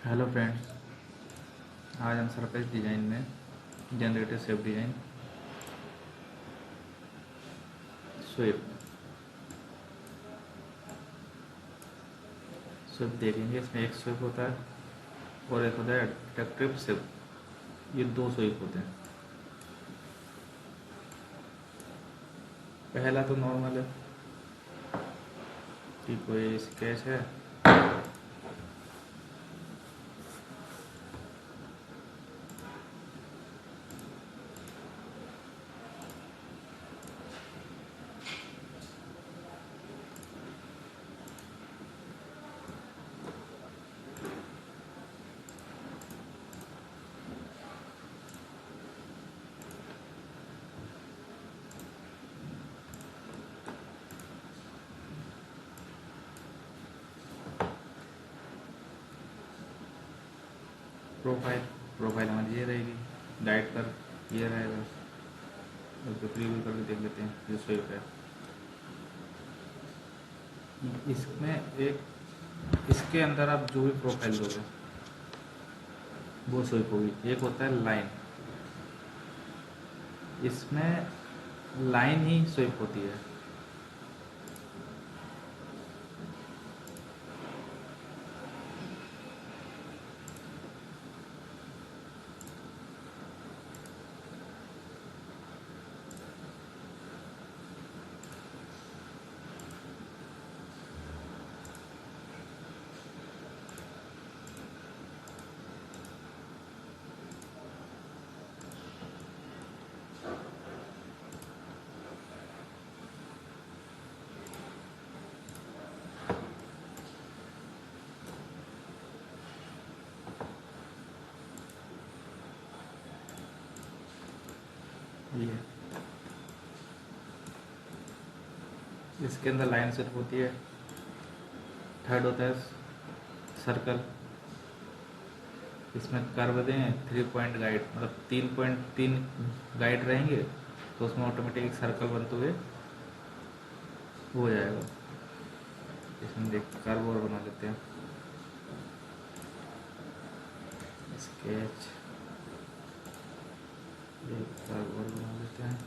Hello friends, आज हम surface design में generative shape design sweep sweep देखेंगे। इसमें एक स्वेप होता है और एक होता है एट्रैक्टिव शेप। ये दो स्वेप होते हैं। पहला तो नॉर्मल है कि कोई स्केच है, प्रोफाइल प्रोफाइल हमारी ये रहेगी, गाइड पर ये रहेगा। उसको प्रीव्यू करके देख लेते हैं। ये स्वेप है। इसमें एक इसके अंदर आप जो भी प्रोफाइल दोगे वो स्वेप होगी। एक होता है लाइन, इसमें लाइन ही स्वेप होती है। ये इसके अंदर लाइन सेट होती है। थर्ड होता है सर्कल। इसमें कर्व दें 3 पॉइंट गाइड, मतलब 3.3 गाइड रहेंगे तो उसमें ऑटोमेटिक एक सर्कल बनते हुए हो जाएगा। इसमें देख कर्व और बना लेते हैं। स्केच, एक कर्व और बना लेते हैं।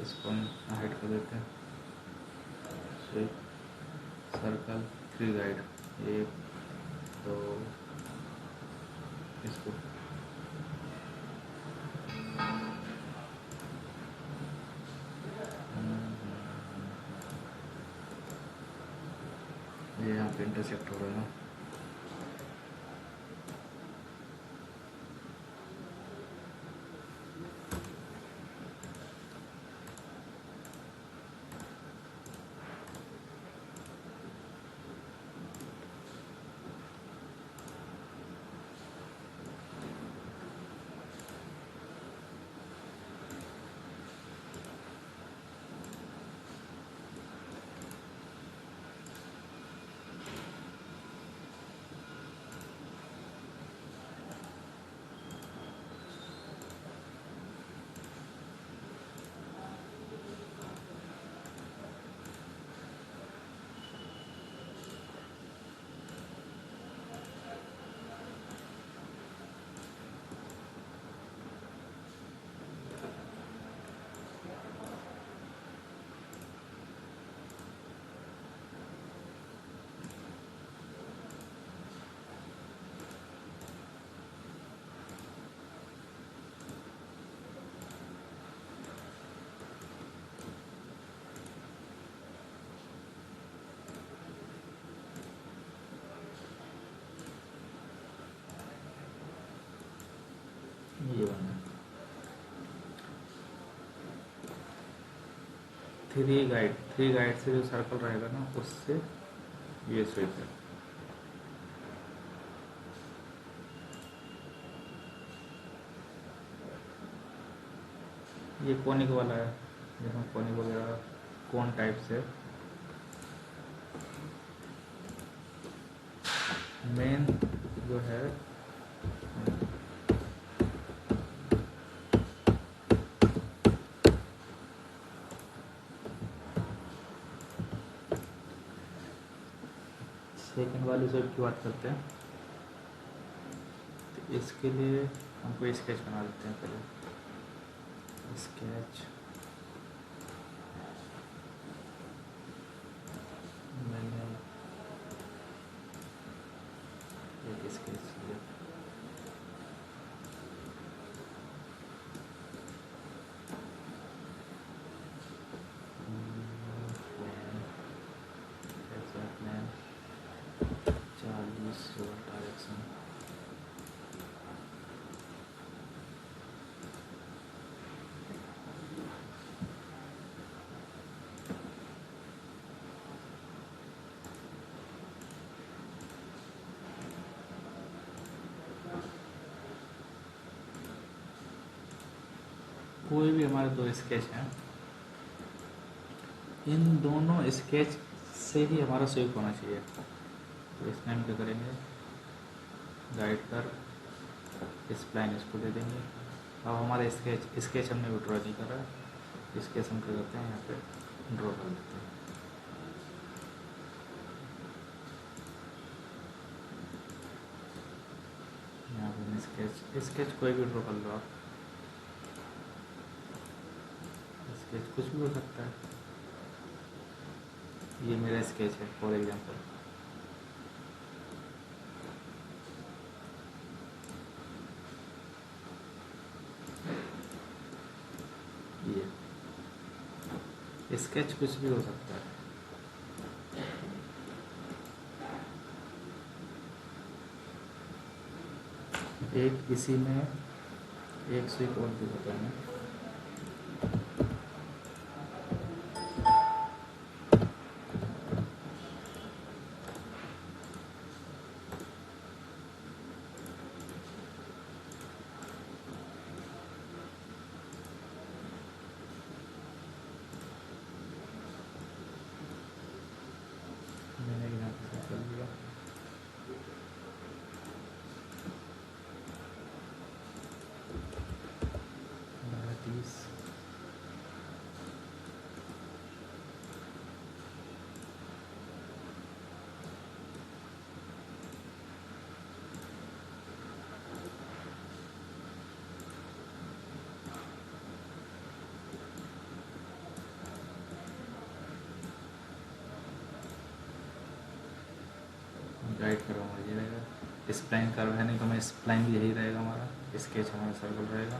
इसको हम हाइड कर देते हैं। स्वेप, सर्कल, 3 गाइड, 1 2, इसको ये यहाँ पे इंटरसेक्ट हो रहा है। ये बना 3 गाइड से जो सर्कल रहेगा ना, उससे ये स्वेप है। ये कोनिक वाला है, जिसमें कोनिक वगैरह कोन टाइप से मेन जो है। सेकंड वाली शेप की बात करते हैं। तो इसके लिए हमको स्केच बना देते हैं पहले। स्केच मैंने एक स्केच लिया। Plan 40 direction. कोई भी हमारे दो स्केच हैं, इन दोनों स्केच से ही हमारा स्वीप होना चाहिए। तो इसमें हम क्या करेंगे, गाइड कर स्प्लाइन इसको दे देंगे। अब हमारा स्केच हमने ड्रॉ नहीं करा, स्केच हम क्या करते हैं यहाँ पे ड्रॉ कर देते हैं। यहाँ पे स्केच कोई भी ड्रॉ कर लो आप, स्केच कुछ भी हो सकता है। ये मेरा स्केच है फॉर एग्जांपल। ये स्केच कुछ भी हो सकता है। एक इसी में एक स्वीप और भी होता है। मैंने यहाँ पे कर लिया। हमारा 30 गाइड करवाऊँगा, ये रहेगा स्प्लाइन कर्व है, नहीं तो मैं स्प्लाइन भी यही रहेगा हमारा, स्केच हमारा सर्कल रहेगा।